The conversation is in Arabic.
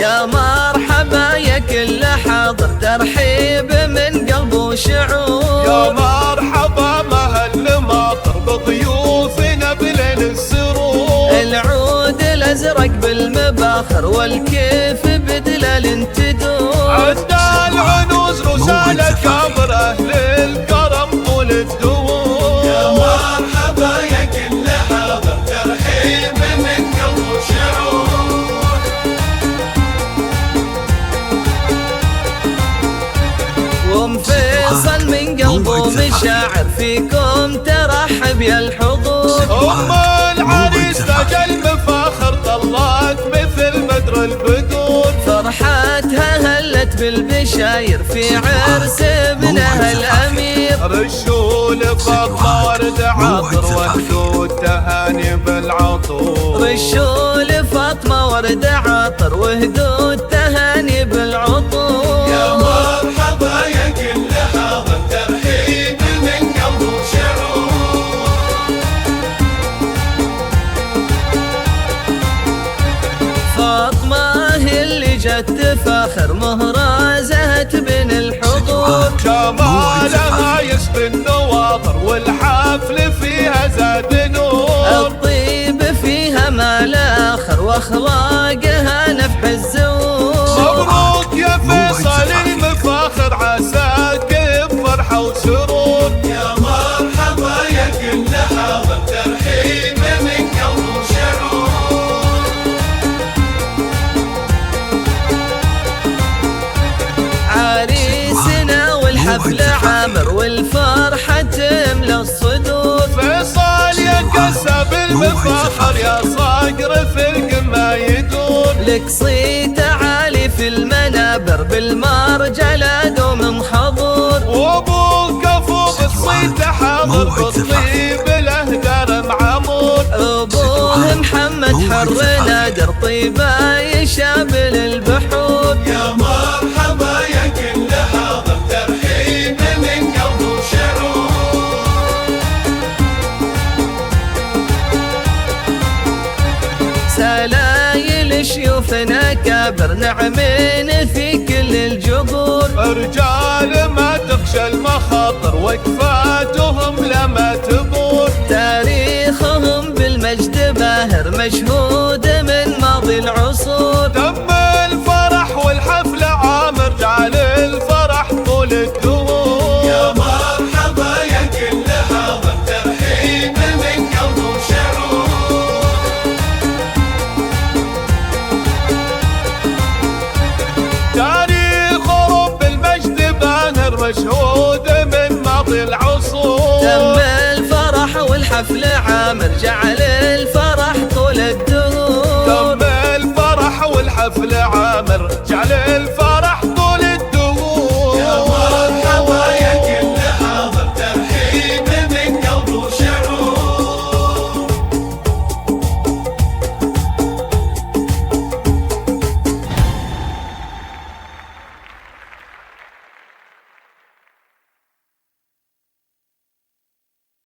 يا مرحبا يا كل حاضر، ترحيب من قلب وشعور. يا مرحبا مهل ماطر بضيوفنا بليل السرور. العود الازرق بالمباخر والكيف بدلال تدور. عدنا العنوز رسالة كبر اهل الكرم طول الدور. يا مرحبا يا كل حاضر، ترحيب من قلب وشعور. ومفيصل من قلبه مشاعر فيكم ترحب يا الحضور. ام العريس تاج المفاخر طلعت مثل بدر البدور. فرحتها هلت بالبشاير في عرس ابنها الامير. رشوا لفاطمة ورد عطر وهدوا التهاني بالعطور. رشوا لفاطمة ورد عطر وهدوا التهاني بالعطور. يا مرحبا يا كل حاضر، ترحيب من قلب وشعور. فاطمة هي اللي جت تفاخر مهرازة بين الحضور. شمالها يسقي النواظر والحفل فيها زاد نور. الطيب فيها ما لا آخر واخلاقها نفح الزور. مبروك يا فيصل المفاخر عساك بفرحة وسرور. يا مرحبا يا كل حاضر، ترحيب من قلب وشعور. عريسنا والحفل عامر والفرحة تملى الصدور. فيصل يا كسب المفاخر يا صقر في القمة يدور. لك صيت عالي في المنابر بالمرجلة دوم حضور. وابوك فوق الصيت حاضر بالطيب الاهدار معمور. ابوه محمد حر نادر طيبه يشابل البحور. يا مرحبا يا كل حاضر، ترحيب من قلب وشعور. سلايل شيوفنا كابر نعمين في كل الجبور. رجال ما تخشى المخاطر وكفاتهم لما تبور. تاريخهم بالمجد باهر مشهود من ماضي العصور. تم الفرح والحفل عامر جعل الفرح طول الدهور. يا مرحبا يا كل حاضر، ترحيب من قلب وشعور. تاريخهم بالمجد باهر مشهود من ماضي العصور. تم الفرح والحفل عامر جعل الفرح